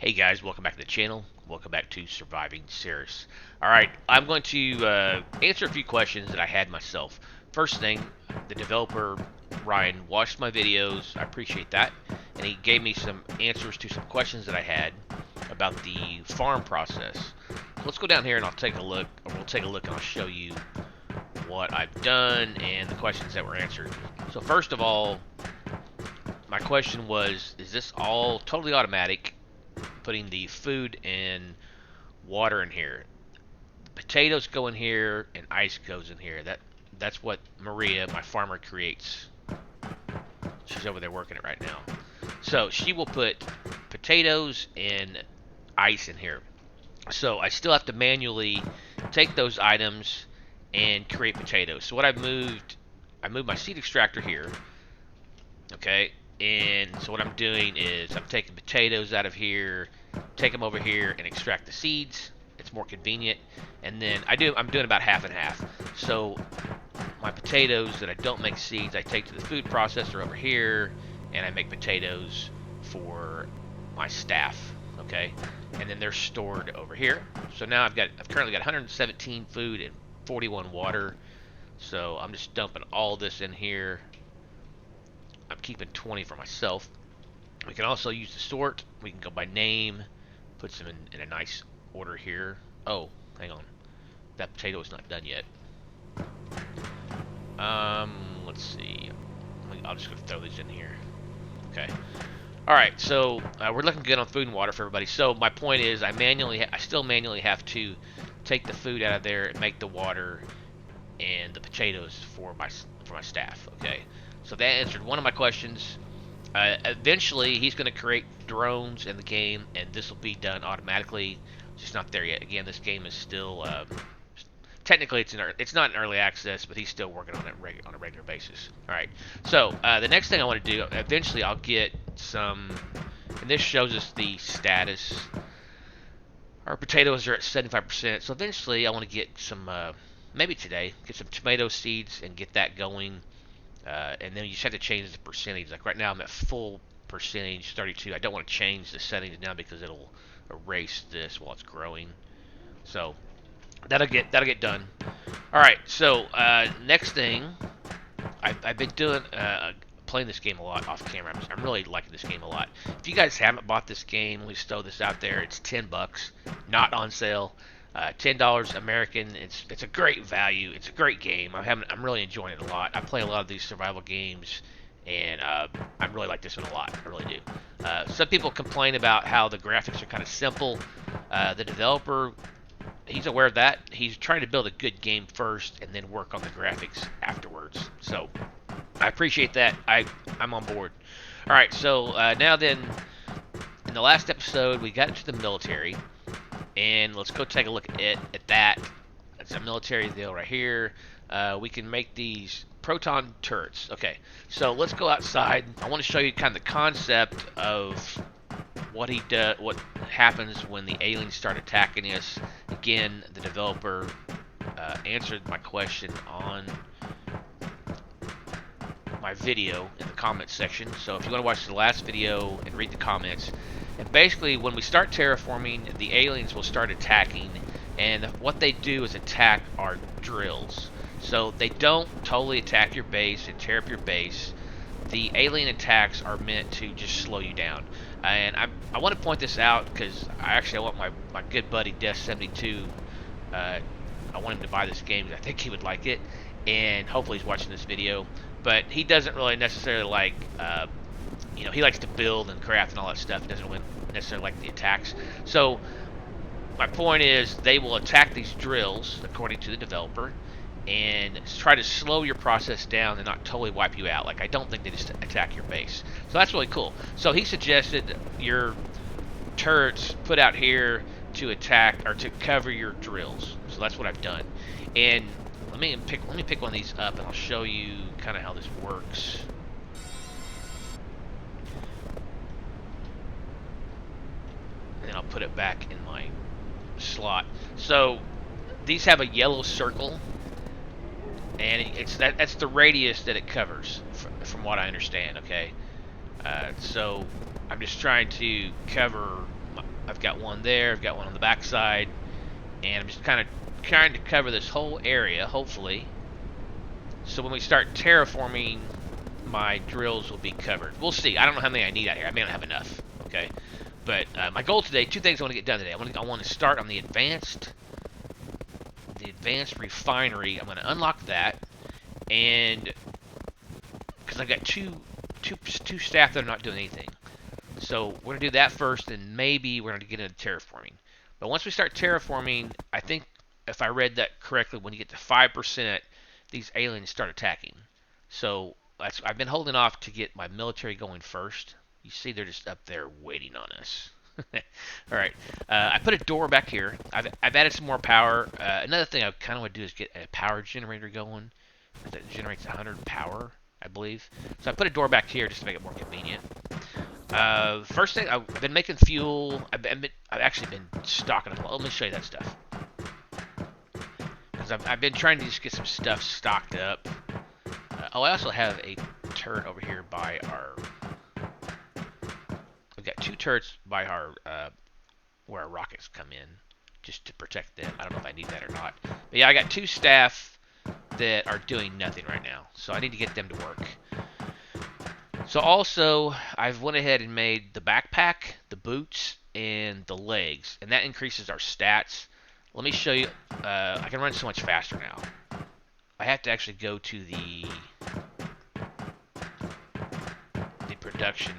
Hey guys, welcome back to the channel. Welcome back to Surviving Ceres. Alright, I'm going to answer a few questions that I had myself. First thing, the developer, Ryan, watched my videos. I appreciate that. And he gave me some answers to some questions that I had about the farm process. So let's go down here and I'll take a look, or we'll take a look and I'll show you what I've done and the questions that were answered. So first of all, my question was, is this all totally automatic? Putting the food and water in here. Potatoes go in here and ice goes in here. That's what Maria, my farmer, creates. She's over there working it right now. So she will put potatoes and ice in here. So I still have to manually take those items and create potatoes. So what I moved my seed extractor here. Okay, and so what I'm doing is I'm taking potatoes out of here, take them over here, and extract the seeds. It's more convenient. And then I'm doing about half and half. So my potatoes that I don't make seeds, I take to the food processor over here, and I make potatoes for my staff. Okay, and then they're stored over here. So now I've currently got 117 food and 41 water. So I'm just dumping all this in here. I'm keeping 20 for myself. We can also use the sort. We can go by name, put them in a nice order here. Oh, hang on. That potato is not done yet. Let's see. I'll just go throw these in here. Okay. Alright, so we're looking good on food and water for everybody. So my point is I still manually have to take the food out of there and make the water and the potatoes for my staff. Okay. So that answered one of my questions. Eventually, he's going to create drones in the game, and this will be done automatically. It's just not there yet. Again, this game is still technically it's not in early access, but he's still working on it on a regular basis. All right. So the next thing I want to do, eventually, I'll get some, and this shows us the status. Our potatoes are at 75%. So eventually, I want to get some, maybe today, get some tomato seeds and get that going. And then you just have to change the percentage. Like right now I'm at full percentage, 32. I don't want to change the settings now because it'll erase this while it's growing. So that'll get done. All right. So next thing, I've been doing playing this game a lot off camera. I'm really liking this game a lot. If you guys haven't bought this game, let me just throw this out there. It's $10, not on sale. $10 American. It's a great value. It's a great game. I'm really enjoying it a lot. I play a lot of these survival games, and I really like this one a lot. I really do. Some people complain about how the graphics are kind of simple. The developer, he's aware of that. He's trying to build a good game first, and then work on the graphics afterwards. So I appreciate that. I'm on board. All right. So now then, in the last episode, we got into the military. And let's go take a look at that. It's a military deal right here. We can make these proton turrets. Okay, so let's go outside. I want to show you kind of the concept of what happens when the aliens start attacking us. Again, the developer answered my question on my video in the comments section. So if you want to watch the last video and read the comments, and basically when we start terraforming, the aliens will start attacking, and what they do is attack our drills. So they don't totally attack your base and tear up your base. The alien attacks are meant to just slow you down. And I want to point this out because I want my good buddy Death72, I want him to buy this game because I think he would like it, and hopefully he's watching this video. But he doesn't really necessarily like, he likes to build and craft and all that stuff. He doesn't really necessarily like the attacks. So my point is they will attack these drills, according to the developer, and try to slow your process down and not totally wipe you out. Like, I don't think they just attack your base. So that's really cool. So he suggested your turrets put out here to attack or to cover your drills. So that's what I've done. And let me pick one of these up and I'll show you kind of how this works. And then I'll put it back in my slot. So these have a yellow circle, and that's the radius that it covers, from what I understand. Okay, so I'm just trying to cover I've got one there. I've got one on the backside, and I'm just kind of trying to cover this whole area, hopefully. So when we start terraforming, my drills will be covered. We'll see. I don't know how many I need out here. I may not have enough. Okay, but my goal today, two things I want to get done today. I want to start on the advanced refinery. I'm going to unlock that, and because I've got two staff that are not doing anything. So we're going to do that first, and maybe we're going to get into terraforming. But once we start terraforming, I think if I read that correctly, when you get to 5%, these aliens start attacking. So I've been holding off to get my military going first. You see they're just up there waiting on us. Alright, I put a door back here. I've added some more power. Another thing I kind of want to do is get a power generator going. That generates 100 power, I believe. So I put a door back here just to make it more convenient. First thing, I've been making fuel. I've actually been stocking up. Let me show you that stuff. Because I've been trying to just get some stuff stocked up. Oh, I also have a turret over here by our... We've got two turrets by our... where our rockets come in. Just to protect them. I don't know if I need that or not. But yeah, I got two staff that are doing nothing right now. So I need to get them to work. So also, I've went ahead and made the backpack, the boots, and the legs. And that increases our stats. Let me show you. I can run so much faster now. I have to actually go to the production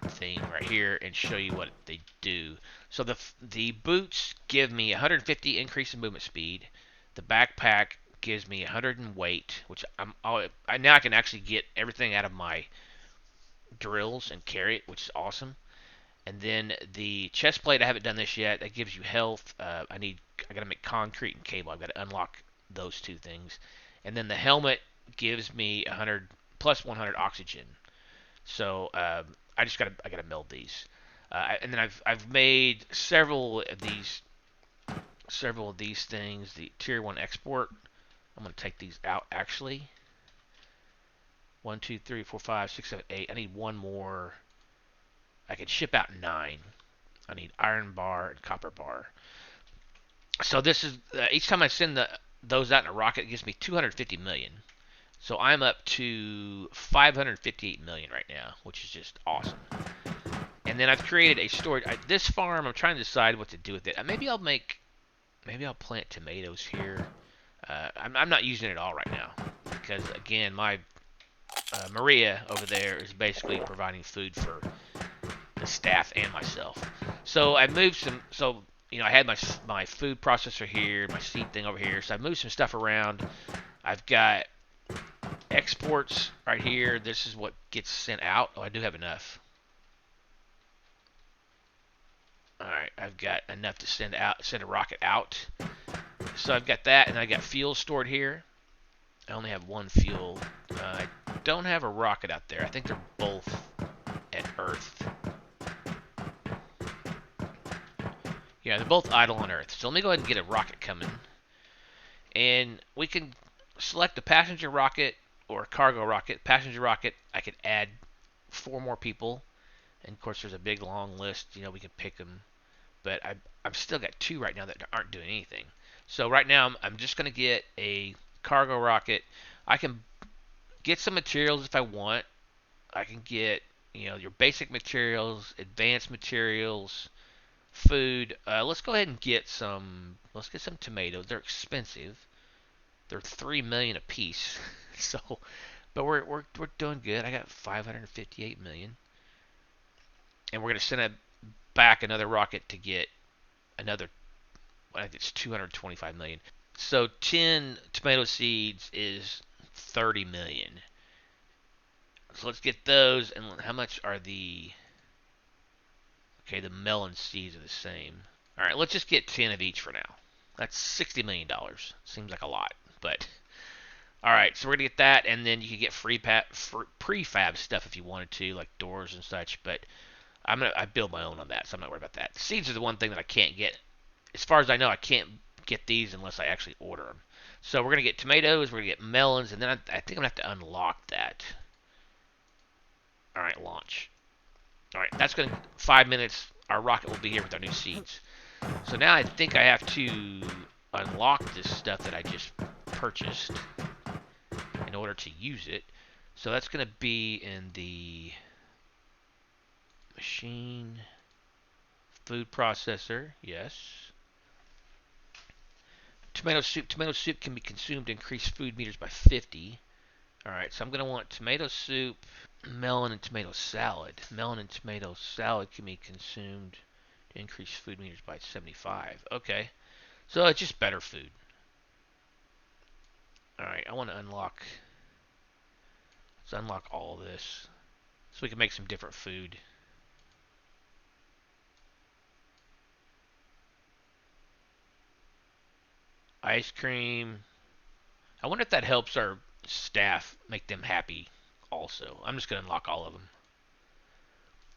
thing right here and show you what they do. So the boots give me 150 increase in movement speed. The backpack gives me 100 in weight, which now I can actually get everything out of my drills and carry it, which is awesome. And then the chest plate, I haven't done this yet. That gives you health. I gotta make concrete and cable. I've got to unlock those two things. And then the helmet gives me 100 plus 100 oxygen. So I gotta meld these. And then I've made several of these things. The tier 1 export. I'm gonna take these out actually. 1, 2, 3, 4, 5, 6, 7, 8. I need one more. I can ship out 9. I need iron bar and copper bar. So this is each time I send those out in a rocket, it gives me 250 million. So I'm up to 558 million right now, which is just awesome. And then I've created a storage. This farm, I'm trying to decide what to do with it. Maybe I'll plant tomatoes here. I'm not using it all right now because again, my Maria over there is basically providing food for the staff and myself. So I moved some. So I had my food processor here, my seed thing over here. So I moved some stuff around. I've got exports right here. This is what gets sent out. Oh, I do have enough. Alright, I've got enough to send a rocket out. So I've got that, and I got fuel stored here. I only have one fuel. I don't have a rocket out there. I think they're both at Earth. Yeah, they're both idle on Earth. So let me go ahead and get a rocket coming. And we can select a passenger rocket or a cargo rocket. Passenger rocket, I could add 4 more people. And of course, there's a big long list. We can pick them. But I've still got 2 right now that aren't doing anything. So right now, I'm just going to get a cargo rocket. I can get some materials if I want. I can get, your basic materials, advanced materials, food. Let's go ahead and get some. Let's get some tomatoes. They're expensive. They're 3 million a piece. So, but we're doing good. I got 558 million, and we're gonna send back another rocket to get another. I think it's 225 million. So 10 tomato seeds is 30 million. So let's get those. And how much are the? Okay, the melon seeds are the same. All right, let's just get 10 of each for now. That's $60 million. Seems like a lot, but all right. So we're gonna get that, and then you can get prefab stuff if you wanted to, like doors and such. But I build my own on that, so I'm not worried about that. Seeds are the one thing that I can't get. As far as I know, I can't get these unless I actually order them. So we're gonna get tomatoes, we're gonna get melons, and then I think I'm gonna have to unlock that. All right, launch. All right, that's gonna 5 minutes. our rocket will be here with our new seeds. So now I think I have to unlock this stuff that I just purchased in order to use it. So that's going to be in the machine food processor. Yes. Tomato soup can be consumed to increase food meters by 50. Alright, so I'm going to want tomato soup, melon, and tomato salad. Melon and tomato salad can be consumed to increase food meters by 75. Okay, so it's just better food. Alright, I want to unlock... Let's unlock all of this so we can make some different food. Ice cream. I wonder if that helps our staff make them happy also. I'm just going to unlock all of them.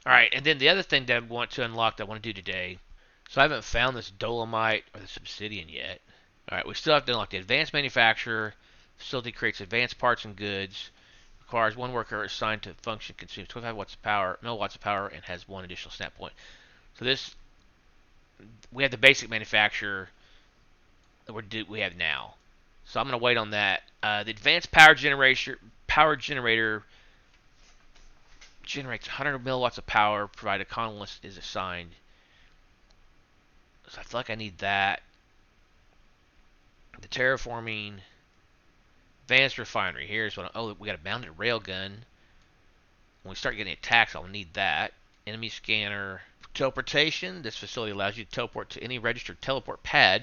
Alright, and then the other thing that I want to unlock that I want to do today. So I haven't found this dolomite or this obsidian yet. Alright, we still have to unlock the advanced manufacturer. Facility creates advanced parts and goods. Requires one worker assigned to function, consumes 25 watts of power, milliwatts of power, and has one additional snap point. So this, we have the basic manufacturer that we have now. So I'm going to wait on that. The advanced power generator generates 100 milliwatts of power, provided a colonist is assigned. So I feel like I need that. The terraforming, advanced refinery. Here's what. Oh, we got a mounted railgun. When we start getting attacks, I'll need that. Enemy scanner. Teleportation. This facility allows you to teleport to any registered teleport pad.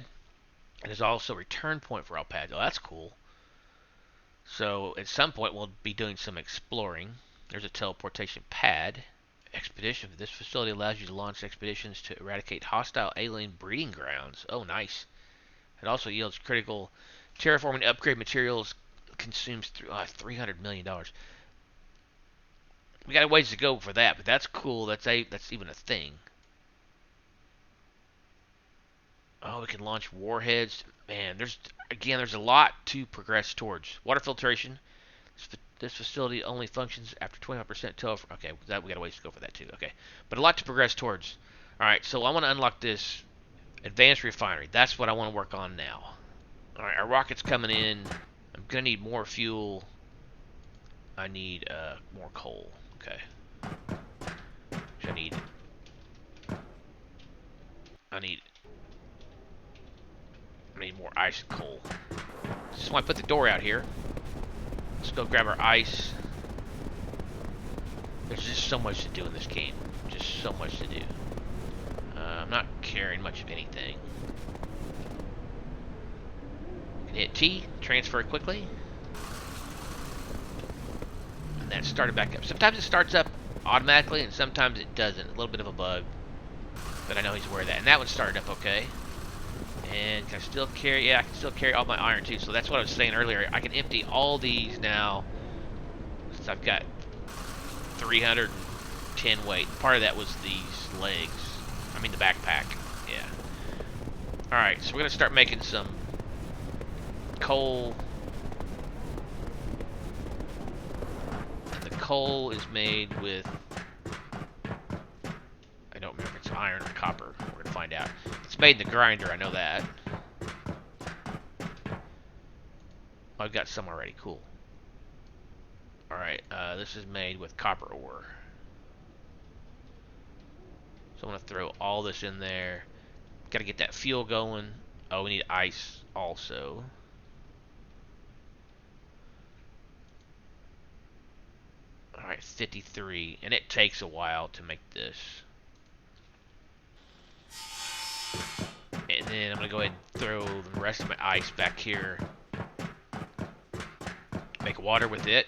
And there's also a return point for all pads. Oh, that's cool. So at some point we'll be doing some exploring. There's a teleportation pad. Expedition. This facility allows you to launch expeditions to eradicate hostile alien breeding grounds. Oh, nice. It also yields critical terraforming upgrade materials. Consumes $300 million. We got a ways to go for that, but that's cool. That's even a thing. Oh, we can launch warheads. Man, there's a lot to progress towards. Water filtration. This facility only functions after 25% telephone. Okay, we got a ways to go for that too. Okay, but a lot to progress towards. All right, so I want to unlock this advanced refinery. That's what I want to work on now. All right, our rocket's coming in. I'm gonna need more fuel. I need more coal. Okay. I need more ice and coal. Just want to put the door out here. Let's go grab our ice. There's just so much to do in this game. Just so much to do. I'm not carrying much of anything. Can hit T, transfer quickly. And that started back up. Sometimes it starts up automatically and sometimes it doesn't. A little bit of a bug. But I know he's aware of that. And that one started up okay. And can I still carry? Yeah, I can still carry all my iron too. So that's what I was saying earlier. I can empty all these now. Since I've got 310 weight. Part of that was these legs. I mean the backpack. Yeah. Alright, so we're going to start making some coal. And the coal is made with... I don't remember if it's iron or copper. We're going to find out. It's made in the grinder, I know that. Oh, I've got some already, cool. Alright, this is made with copper ore. So I'm going to throw all this in there. Got to get that fuel going. Oh, we need ice also. Alright, 53. And it takes a while to make this. And then I'm going to go ahead and throw the rest of my ice back here. Make water with it.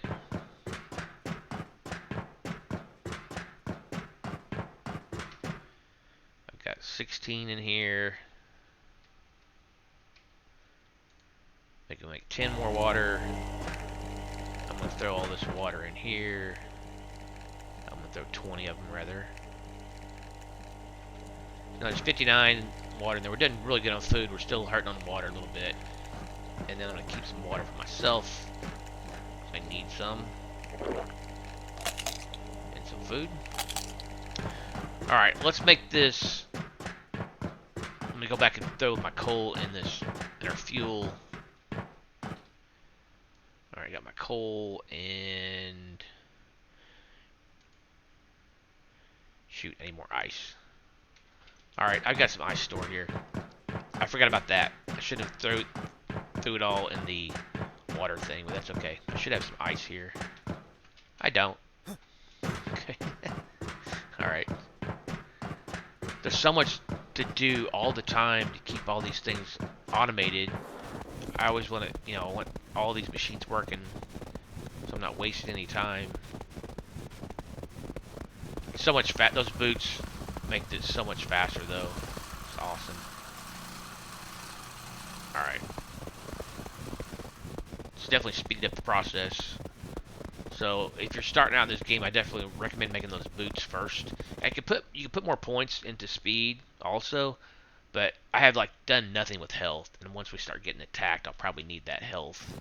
I've got 16 in here. I can make 10 more water. I'm going to throw all this water in here. I'm going to throw 20 of them rather. Now there's 59 water in there. We're doing really good on food. We're still hurting on the water a little bit. And then I'm going to keep some water for myself. I need some. And some food. Alright, let's make this... Let me go back and throw my coal in this, in our fuel. Alright, got my coal and... Shoot, I need more ice. Alright, I've got some ice stored here. I forgot about that. I should have threw it all in the water thing, but that's okay. I should have some ice here. I don't. Okay. Alright. There's so much to do all the time to keep all these things automated. I always want to, you know, I want all these machines working so I'm not wasting any time. So much fat. Those boots make this so much faster, though. It's awesome. Alright. It's definitely speeded up the process. So if you're starting out in this game, I definitely recommend making those boots first. You can put more points into speed also, but I have like done nothing with health, and once we start getting attacked, I'll probably need that health.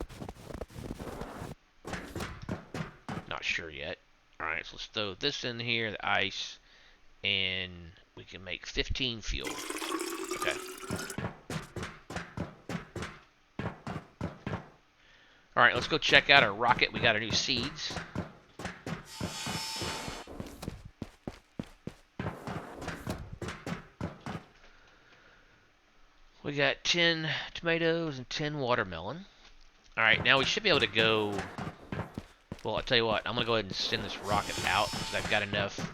Not sure yet. Alright, so let's throw this in here, the ice, and we can make 15 fuel. Okay. Alright, let's go check out our rocket. We got our new seeds. We got 10 tomatoes and 10 watermelon. Alright, now we should be able to go... Well, I'll tell you what. I'm going to go ahead and send this rocket out because I've got enough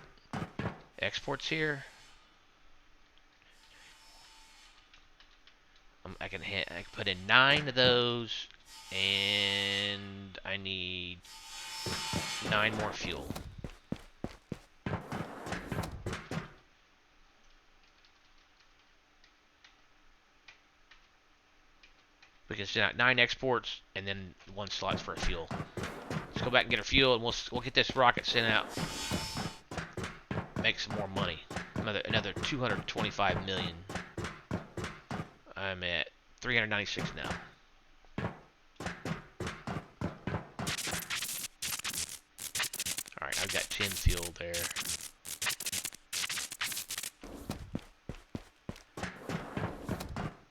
exports here. I can put in 9 of those, and I need 9 more fuel. Because 9 exports, and then 1 slot's for a fuel. Let's go back and get our fuel, and we'll get this rocket sent out. Make some more money. Another 225 million. I'm at 396 now. Alright, I've got 10 fuel there.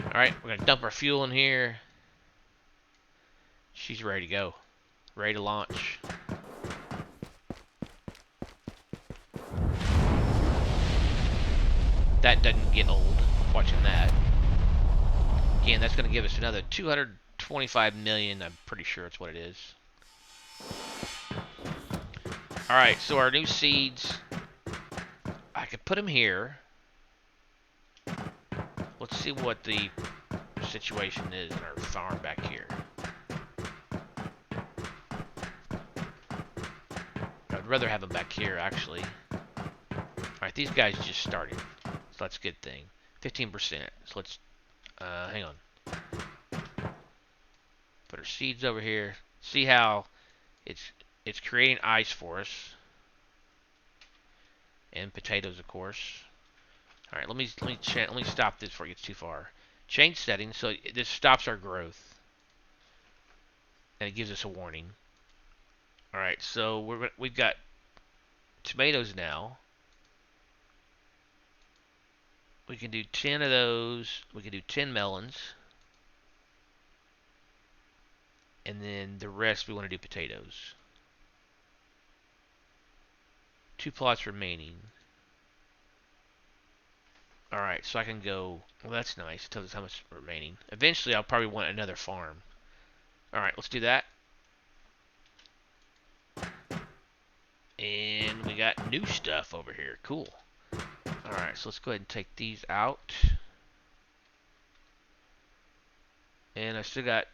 Alright, we're going to dump our fuel in here. She's ready to go. Ready to launch. That doesn't get old, watching that. Again, that's going to give us another 225 million. I'm pretty sure it's what it is. Alright, so our new seeds, I could put them here. Let's see what the situation is in our farm back here. I'd rather have them back here, actually. Alright, these guys just started, so that's a good thing. 15%, so let's, hang on. Put our seeds over here. See how it's creating ice for us. And potatoes, of course. Alright, let me stop this before it gets too far. Change settings, so this stops our growth. And it gives us a warning. Alright, so we've got tomatoes now. We can do 10 of those. We can do 10 melons. And then the rest we want to do potatoes. 2 plots remaining. Alright, so I can go... Well, that's nice. It tells us how much remaining. Eventually, I'll probably want another farm. Alright, let's do that. And we got new stuff over here. Cool. Alright, so let's go ahead and take these out. And I still got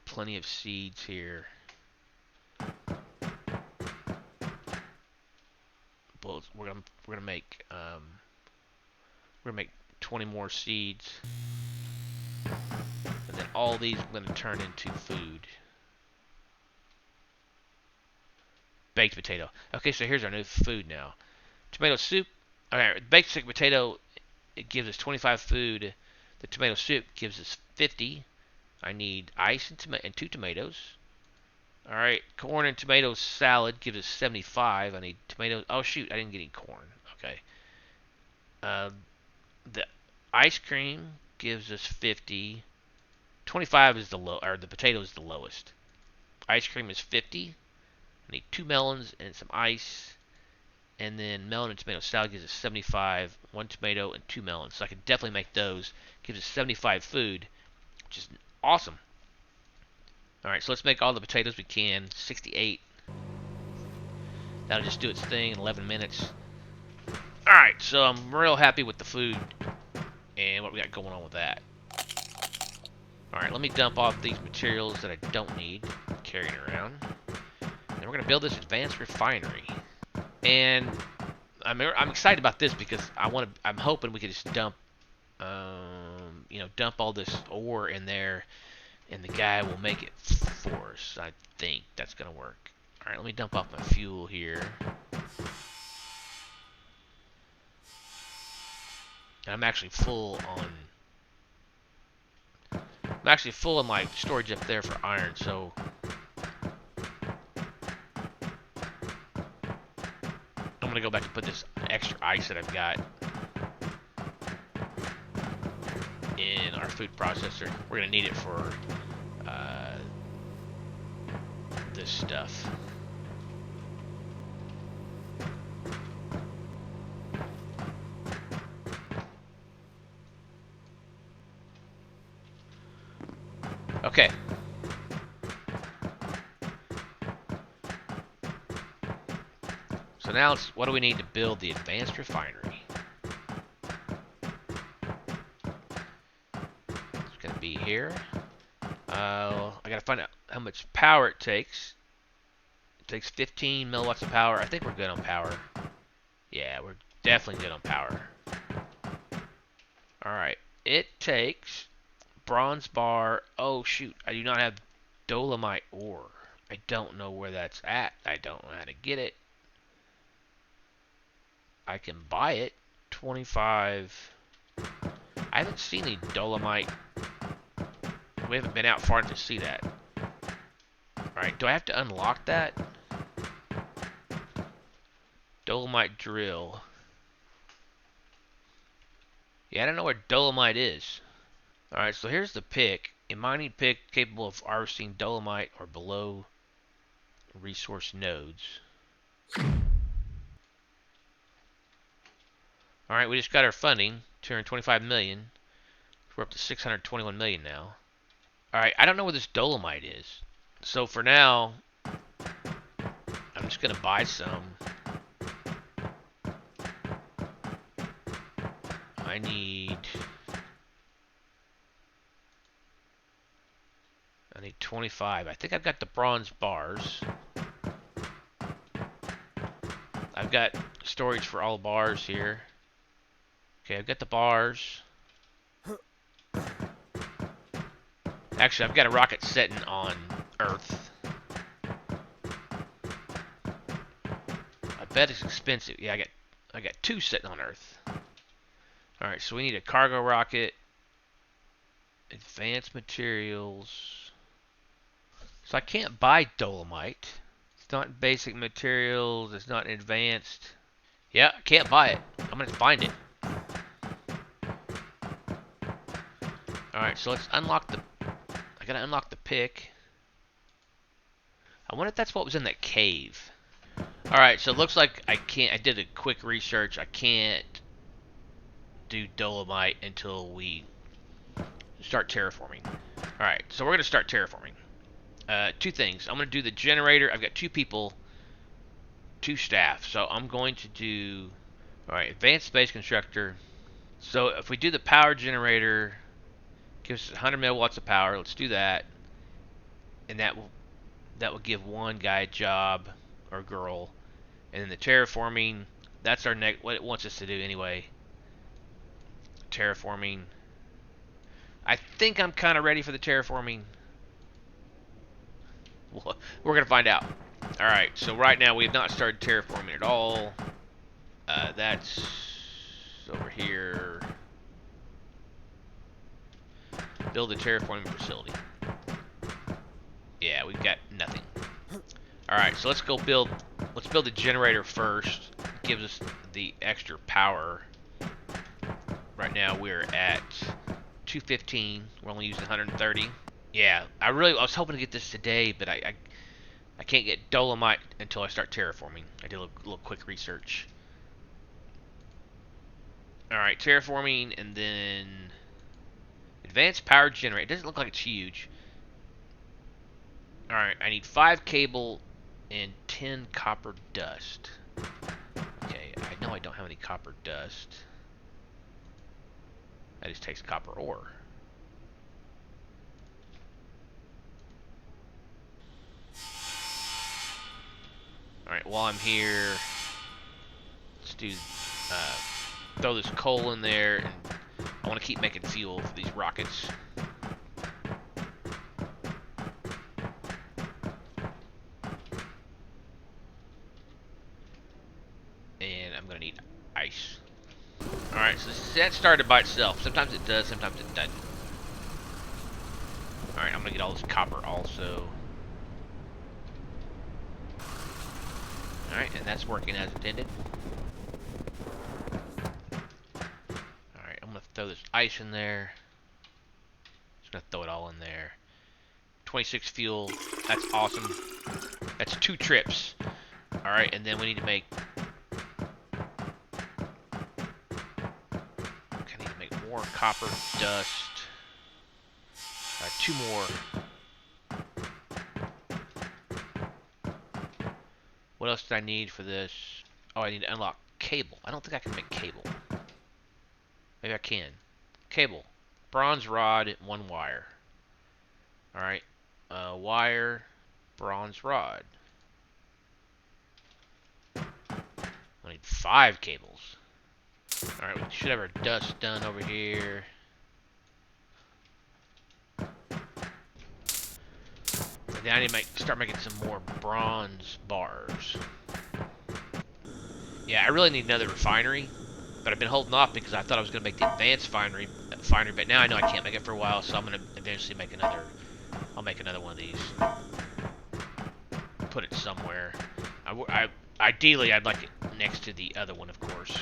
plenty of seeds here. Well, we're gonna make 20 more seeds, and then all these I'm gonna turn into food. Baked potato. Okay, so here's our new food now. Tomato soup. Alright, basic potato, it gives us 25 food. The tomato soup gives us 50. I need ice and 2 tomatoes. Alright, corn and tomato salad gives us 75. I need tomatoes. Oh shoot, I didn't get any corn. Okay. The ice cream gives us 50. 25 is the low, or the potato is the lowest. Ice cream is 50. I need 2 melons and some ice. And then melon and tomato salad gives us 75. 1 tomato and 2 melons. So I can definitely make those. Gives us 75 food, which is awesome. Alright, so let's make all the potatoes we can. 68. That'll just do its thing in 11 minutes. Alright, so I'm real happy with the food and what we got going on with that. Alright, let me dump off these materials that I don't need carrying around. Then we're going to build this advanced refinery. And I'm excited about this because I'm hoping we can just dump dump all this ore in there and the guy will make it for us. I think that's going to work. Alright, let me dump off my fuel here. And I'm actually full on my storage up there for iron, so I'm gonna go back and put this extra ice that I've got in our food processor. We're gonna need it for this stuff. Okay. So now what do we need to build the advanced refinery? It's going to be here. I got to find out how much power it takes. It takes 15 milliwatts of power. I think we're good on power. Yeah, we're definitely good on power. Alright. It takes bronze bar. Oh, shoot. I do not have dolomite ore. I don't know where that's at. I don't know how to get it. I can buy it. 25. I haven't seen any dolomite. We haven't been out far enough to see that. Alright, do I have to unlock that? Dolomite drill. Yeah, I don't know where dolomite is. Alright, so here's the pick. A mining pick capable of harvesting dolomite or below resource nodes. Alright, we just got our funding. 225 million. We're up to 621 million now. Alright, I don't know where this dolomite is. So for now, I'm just going to buy some. I need 25. I think I've got the bronze bars. I've got storage for all the bars here. Okay, I've got the bars. Actually, I've got a rocket setting on Earth. I bet it's expensive. Yeah, I got 2 sitting on Earth. Alright, so we need a cargo rocket. Advanced materials. So I can't buy dolomite. It's not basic materials. It's not advanced. Yeah, I can't buy it. I'm going to find it. Alright, so let's unlock the... I gotta unlock the pick. I wonder if that's what was in that cave. Alright, so it looks like I can't... I did a quick research. I can't do dolomite until we start terraforming. Alright, so we're going to start terraforming. 2 things. I'm going to do the generator. I've got 2 people, 2 staff. So I'm going to do... Alright, advanced space constructor. So if we do the power generator, gives us 100 milliwatts of power. Let's do that. And that will give one guy a job, or girl. And then the terraforming, that's our what it wants us to do anyway. Terraforming. I think I'm kind of ready for the terraforming. We're going to find out. Alright, so right now we have not started terraforming at all. That's over here. Build a terraforming facility. Yeah, we've got nothing. Alright, so let's build the generator first. gives us the extra power. Right now we're at 215. We're only using 130. Yeah, I was hoping to get this today, but I can't get dolomite until I start terraforming. I did a little quick research. Alright, terraforming, and then advanced power generator. It doesn't look like it's huge. Alright, I need 5 cable and 10 copper dust. Okay, I know I don't have any copper dust. That just takes copper ore. Alright, while I'm here, let's do, throw this coal in there, and I want to keep making fuel for these rockets. And I'm going to need ice. Alright, so that started by itself. Sometimes it does, sometimes it doesn't. Alright, I'm going to get all this copper also. Alright, and that's working as intended. Alright, I'm going to throw this ice in there. Just going to throw it all in there. 26 fuel. That's awesome. That's 2 trips. Alright, and then we need to make... I need to make more copper dust. 2 more. What else do I need for this? Oh, I need to unlock cable. I don't think I can make cable. Maybe I can. Cable. Bronze rod, 1 wire. Alright. Wire, bronze rod. I need 5 cables. Alright, we should have our dust done over here. And then I need to start making some more bronze bars. Yeah, I really need another refinery. But I've been holding off because I thought I was going to make the advanced refinery, but now I know I can't make it for a while, so I'm going to eventually make another. I'll make another one of these. Put it somewhere. Ideally, I'd like it next to the other one, of course.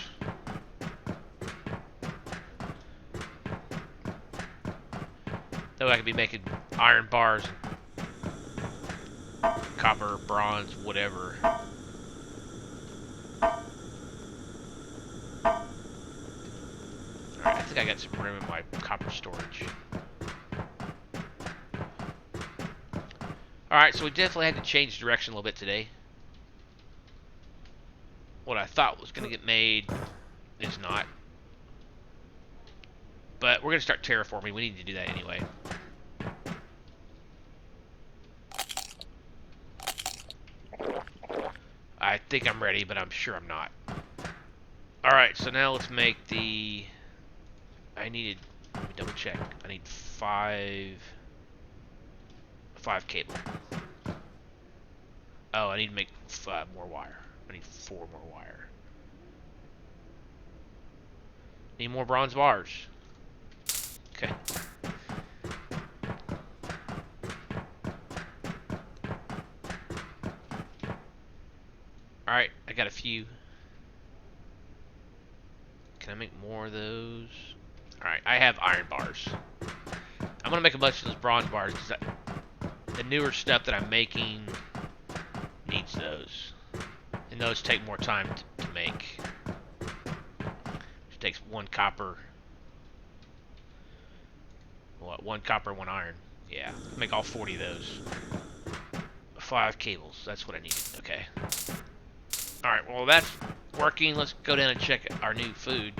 That way I could be making iron bars, copper, bronze, whatever. Alright, I think I got some room in my copper storage. Alright, so we definitely had to change direction a little bit today. What I thought was going to get made is not. But we're going to start terraforming. We need to do that anyway. I think I'm ready, but I'm sure I'm not. Alright, so now let's make the... let me double check. I need 5 cable. Oh, I need to make 5 more wire. I need 4 more wire. Need more bronze bars. Okay. Alright, I got a few. Can I make more of those? Alright, I have iron bars. I'm going to make a bunch of those bronze bars because the newer stuff that I'm making needs those. And those take more time to make. It takes 1 copper. What? 1 copper, 1 iron. Yeah, make all 40 of those. 5 cables. That's what I need. Okay. Alright, well that's working. Let's go down and check our new food.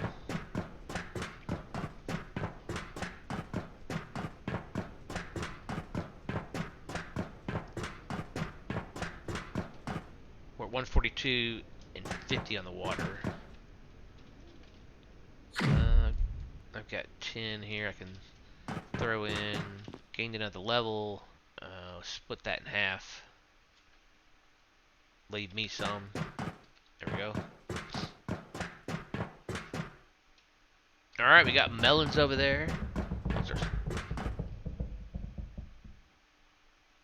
We're at 142 and 50 on the water. I've got 10 here I can throw in. Gained another level. Split that in half. Leave me some. There we go. Alright, we got melons over there.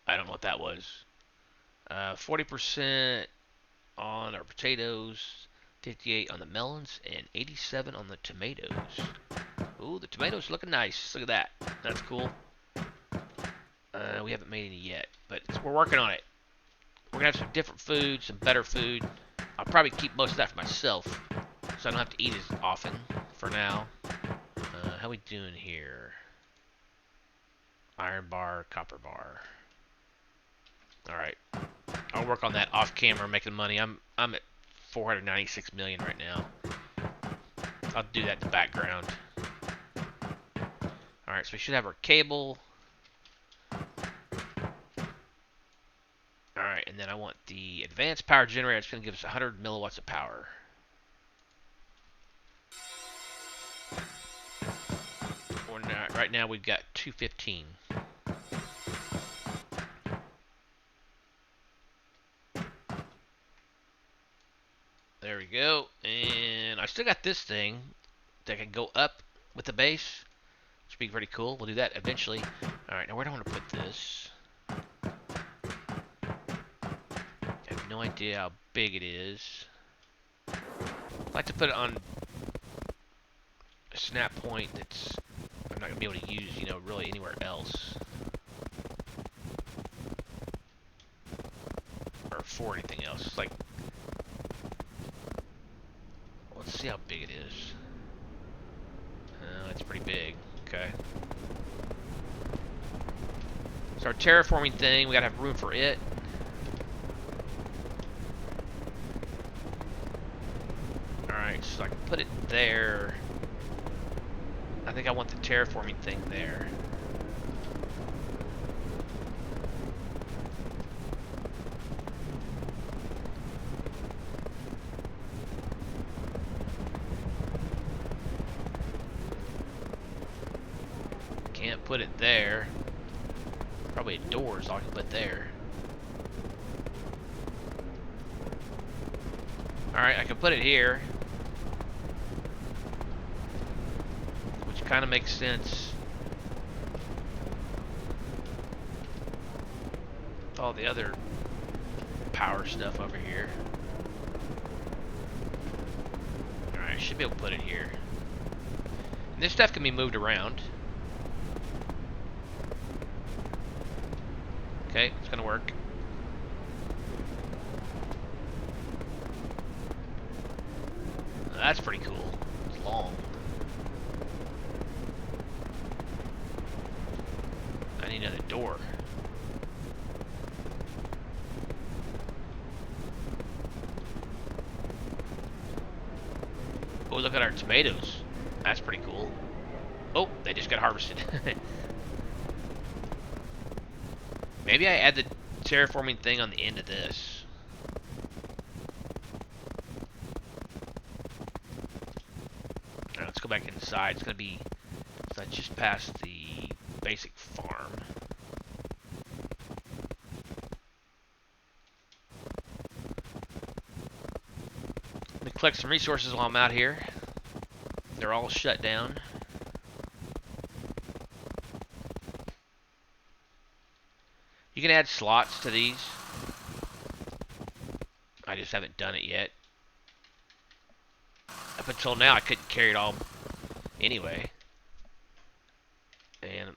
I don't know what that was. 40% on our potatoes. 58 on the melons and 87 on the tomatoes. Ooh, the tomatoes looking nice. Look at that. That's cool. We haven't made any yet, but we're working on it. We're gonna have some different food, some better food. I'll probably keep most of that for myself, so I don't have to eat as often for now. How we doing here? Iron bar, copper bar. Alright. I'll work on that off camera, making money. I'm at 496 million right now. I'll do that in the background. Alright, so we should have our cable. Alright, and then I want the advanced power generator. It's going to give us 100 milliwatts of power. Right now we've got 215. There we go. And I still got this thing that can go up with the base, which would be pretty cool. We'll do that eventually. Alright, now where do I want to put this? I have no idea how big it is. I'd like to put it on a snap point that's I'm not going to be able to use, really anywhere else. Or for anything else. Like, let's see how big it is. It's pretty big. Okay. So our terraforming thing, we got to have room for it. Alright, so I can put it there. I think I want the terraforming thing there. Can't put it there. Probably a door is all I can put there. Alright, I can put it here. Which kind of makes sense. With all the other power stuff over here. Alright, I should be able to put it here. And this stuff can be moved around. Okay, it's gonna work. That's pretty cool. It's long. I need another door. Oh, look at our tomatoes. That's pretty cool. Oh, they just got harvested. Maybe I add the terraforming thing on the end of this. Alright, let's go back inside. It's going to be just past the basic farm. Let me collect some resources while I'm out here. They're all shut down. You can add slots to these. I just haven't done it yet. Up until now, I couldn't carry it all anyway.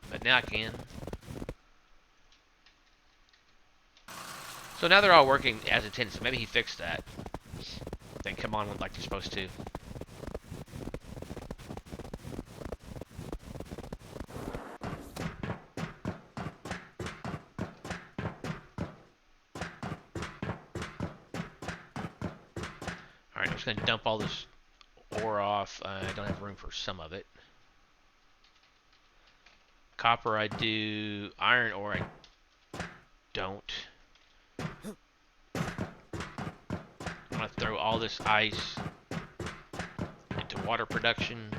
But now I can. So now they're all working as intended. So maybe he fixed that. They come on like they're supposed to. Alright, I'm just going to dump all this ore off. I don't have room for some of it. Copper I do. Iron ore I don't. I'm going to throw all this ice into water production.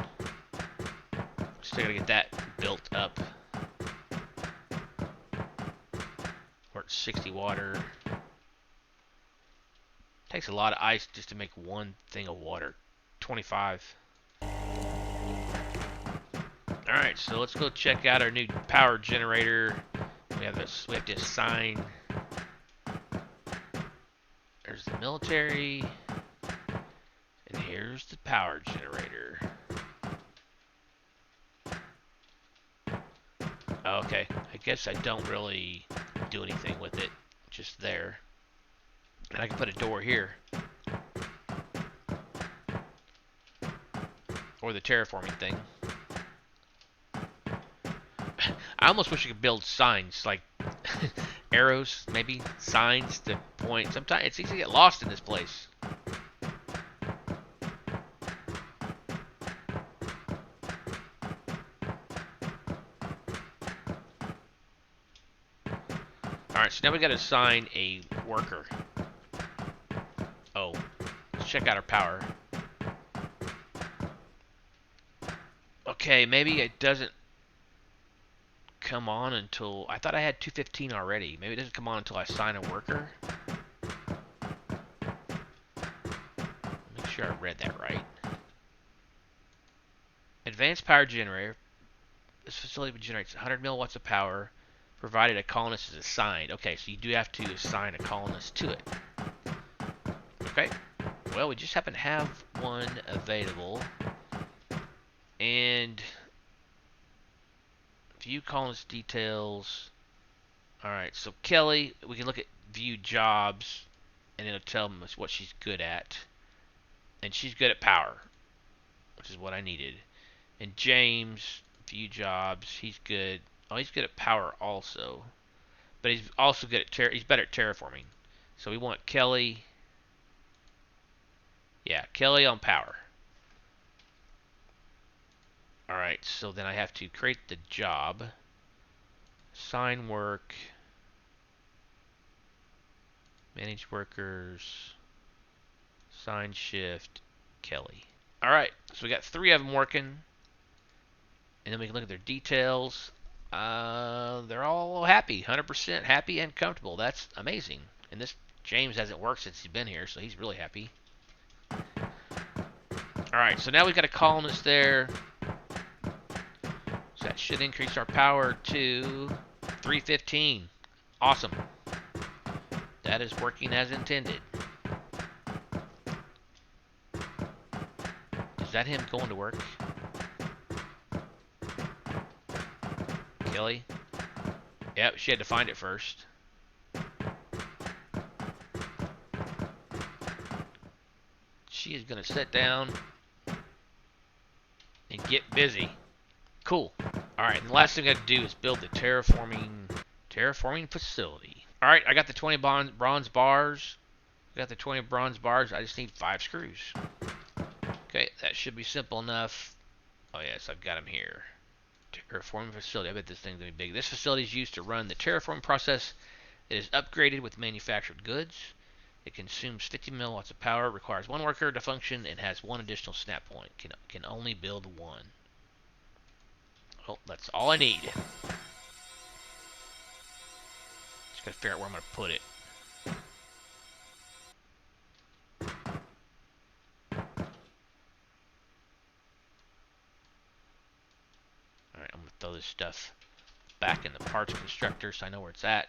Still got to get that built up. We're at 60 water. Takes a lot of ice just to make one thing of water. 25. Alright, so let's go check out our new power generator. We have to assign. There's the military. Where's the power generator? Okay, I guess I don't really do anything with it. Just there. And I can put a door here. Or the terraforming thing. I almost wish you could build signs, like arrows, maybe, signs to point. Sometimes it's easy to get lost in this place. Alright, so now we gotta assign a worker. Oh, let's check out our power. Okay, maybe it doesn't come on until... I thought I had 215 already. Maybe it doesn't come on until I assign a worker. Make sure I read that right. Advanced power generator. This facility generates 100 milliwatts of power, provided a colonist is assigned. Okay, so you do have to assign a colonist to it. Okay. Well, we just happen to have one available. And view colonist details. Alright, so Kelly, we can look at view jobs, and it'll tell us what she's good at. And she's good at power, which is what I needed. And James, view jobs, he's good. Oh, he's good at power also. But he's also good at he's better at terraforming. So we want Kelly. Yeah, Kelly on power. Alright, so then I have to create the job. Assign work. Manage workers. Assign shift. Kelly. Alright, so we got 3 of them working. And then we can look at their details. They're all happy. 100% happy and comfortable. That's amazing. And this James hasn't worked since he's been here, so he's really happy. Alright, so now we've got a colonist there. So that should increase our power to 315. Awesome. That is working as intended. Is that him going to work? Kelly? Yep, she had to find it first. She is going to sit down and get busy. Cool. Alright, and the last thing I got to do is build the terraforming facility. Alright, I got the 20 bronze bars. Got the 20 bronze bars. I just need 5 screws. Okay, that should be simple enough. Oh yes, I've got them here. Terraforming facility. I bet this thing's going to be big. This facility is used to run the terraforming process. It is upgraded with manufactured goods. It consumes 50 milliwatts of power, requires 1 worker to function, and has 1 additional snap point. Can only build 1. Well, that's all I need. Just gotta figure out where I'm gonna put it. Alright, I'm gonna throw this stuff back in the parts constructor so I know where it's at.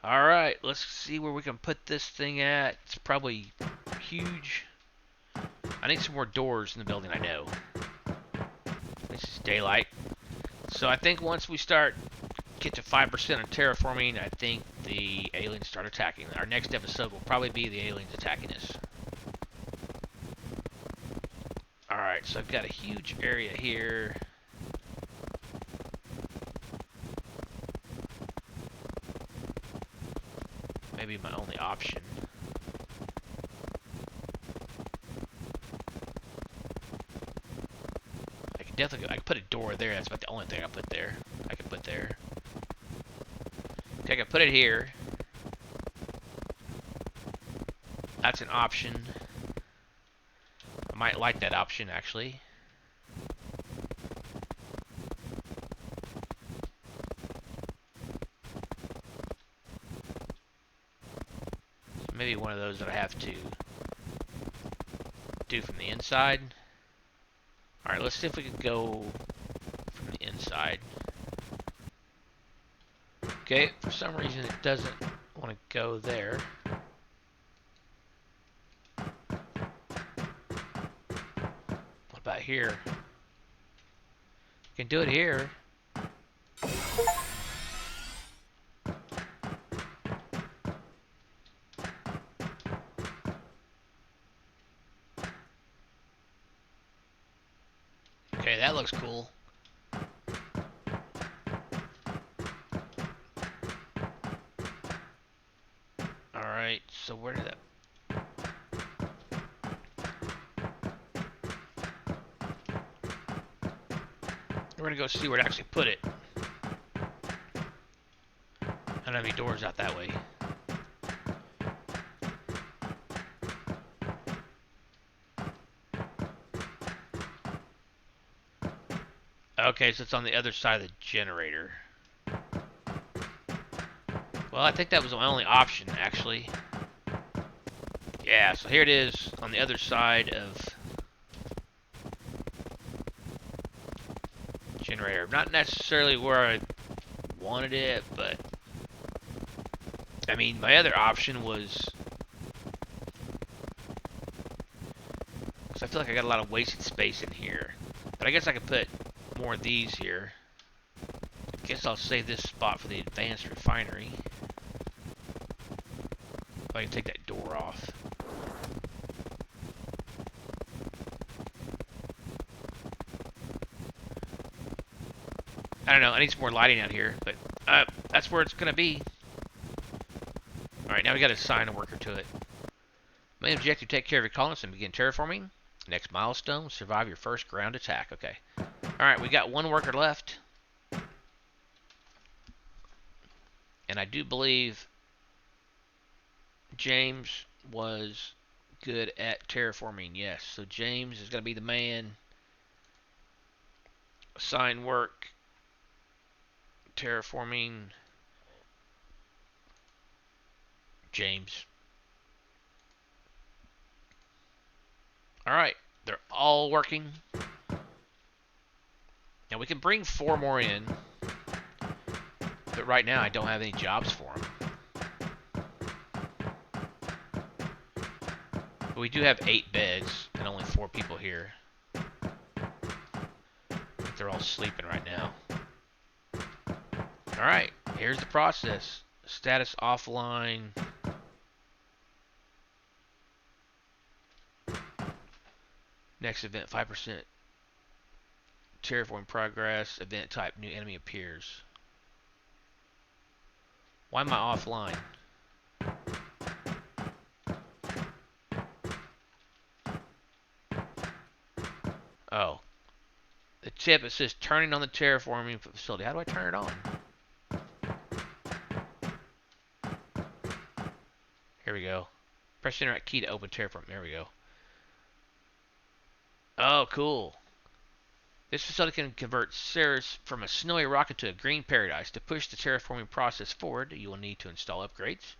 Alright, let's see where we can put this thing at. It's probably huge. I need some more doors in the building, I know. This is daylight. So I think once we get to 5% of terraforming, I think the aliens start attacking. Our next episode will probably be the aliens attacking us. Alright, so I've got a huge area here. Maybe my only option. I could put a door there. That's about the only thing I put there. I could put there. Okay, I can put it here. That's an option. I might like that option, actually. So maybe one of those that I have to do from the inside. Alright, let's see if we can go from the inside. Okay, for some reason it doesn't want to go there. about here? Can do it here. Okay, that looks cool. Alright, so where did that... We're gonna go see where to actually put it. I don't have any doors out that way. Okay, so it's on the other side of the generator. Well, I think that was my only option, actually. Yeah, so here it is on the other side of generator. Not necessarily where I wanted it, but I mean, my other option was, because I feel like I got a lot of wasted space in here. But I guess I could put more of these here. I guess I'll save this spot for the advanced refinery. If I can take that door off. I don't know, I need some more lighting out here, but that's where it's going to be. Alright, now we got to assign a worker to it. Main objective, take care of your colonists and begin terraforming. Next milestone, survive your first ground attack. Okay. Alright, we got one worker left. And I do believe James was good at terraforming. Yes, so James is going to be the man. Assign work. Terraforming. James. Alright, they're all working. Now we can bring 4 more in. But right now I don't have any jobs for them. But we do have 8 beds and only 4 people here. They're all sleeping right now. Alright, here's the process. Status offline. Next event, 5% terraforming progress. Event type, new enemy appears. Why am I offline? Oh. The tip, it says turning on the terraforming facility. How do I turn it on? Here we go. Press the internet key to open terraform. There we go. Oh, cool. This facility can convert Ceres from a snowy rocket to a green paradise. To push the terraforming process forward, you will need to install upgrades.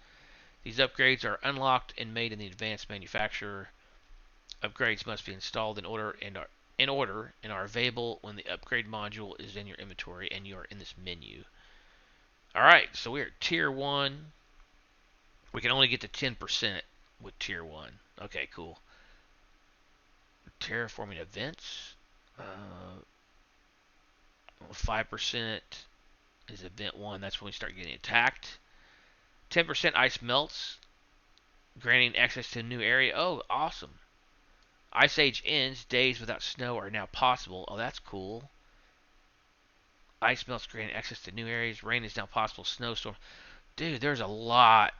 These upgrades are unlocked and made in the advanced manufacturer. Upgrades must be installed in order and are available when the upgrade module is in your inventory and you are in this menu. Alright, so we're at tier 1. We can only get to 10% with tier 1. Okay, cool. Terraforming events. 5% is event 1. That's when we start getting attacked. 10% ice melts, granting access to a new area. Oh, awesome. Ice Age ends. Days without snow are now possible. Oh, that's cool. Ice melts, granting access to new areas. Rain is now possible. Snowstorm. Dude, there's a lot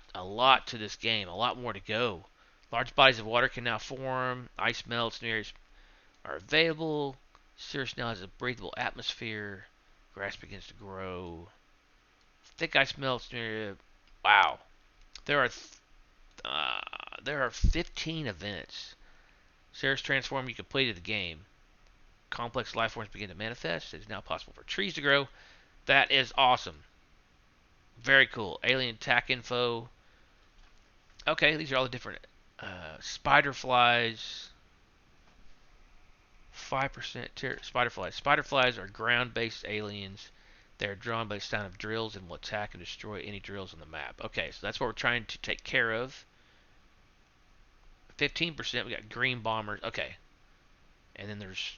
to this game. A lot more to go. Large bodies of water can now form. Ice melts. New areas are available. Ceres now has a breathable atmosphere. Grass begins to grow. Thick ice melts. New area. Wow. There are 15 events. Ceres transform. You completed the game. Complex life forms begin to manifest. It is now possible for trees to grow. That is awesome. Very cool. Alien attack info. Okay, these are all the different spider flies. 5% spider flies. Spider flies are ground-based aliens. They are drawn by the sound of drills and will attack and destroy any drills on the map. Okay, so that's what we're trying to take care of. 15%, we got green bombers. Okay. And then there's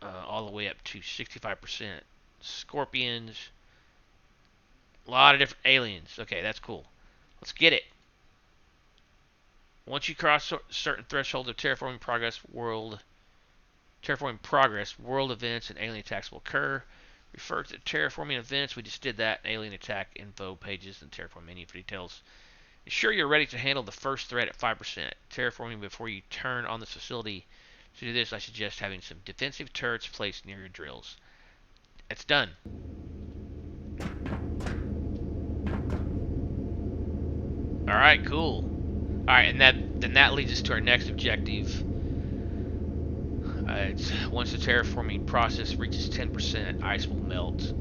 all the way up to 65%. Scorpions, a lot of different aliens. Okay, that's cool. Let's get it. Once you cross certain threshold of terraforming progress, world events and alien attacks will occur. Refer to the terraforming events. We just did that. Alien attack info pages and terraform menu for details. Ensure you're ready to handle the first threat at 5%. Terraforming before you turn on this facility. To do this, I suggest having some defensive turrets placed near your drills. It's done. Alright, cool. Alright, and then that leads us to our next objective. Once the terraforming process reaches 10%, ice will melt,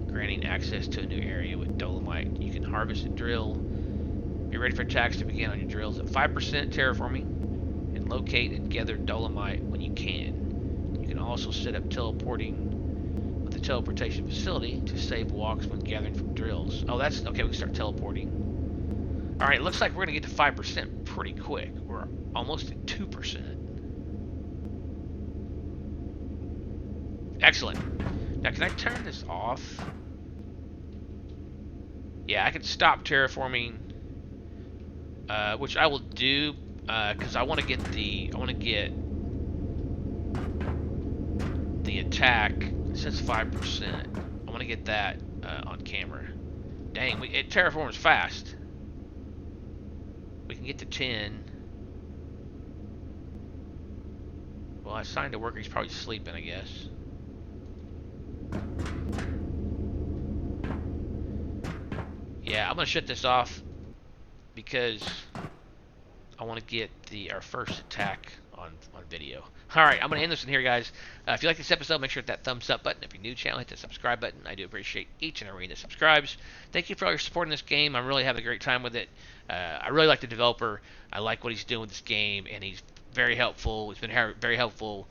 granting access to a new area with dolomite. You can harvest and drill. Be ready for attacks to begin on your drills at 5% terraforming, and locate and gather dolomite when you can. You can also set up teleporting with a teleportation facility to save walks when gathering from drills. Oh, that's okay. We can start teleporting. All right, looks like we're gonna get to 5% pretty quick. We're almost at 2%. Excellent. Now, can I turn this off? Yeah, I can stop terraforming, which I will do, because I want to get the attack. It says 5%. I want to get that on camera. Dang, it terraforms fast. We can get to 10. Well, I assigned a worker. He's probably sleeping, I guess. Yeah, I'm gonna shut this off because I want to get our first attack on video. Alright, I'm going to end this one here, guys. If you like this episode, make sure to hit that thumbs up button. If you're new to the channel, hit the subscribe button. I do appreciate each and every one that subscribes. Thank you for all your support in this game. I'm really having a great time with it. I really like the developer. I like what he's doing with this game, and he's very helpful. He's been very helpful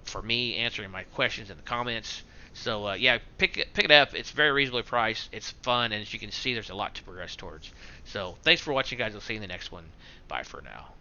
for me answering my questions in the comments. So yeah, pick it up. It's very reasonably priced. It's fun, and as you can see, there's a lot to progress towards. So thanks for watching, guys. I'll see you in the next one. Bye for now.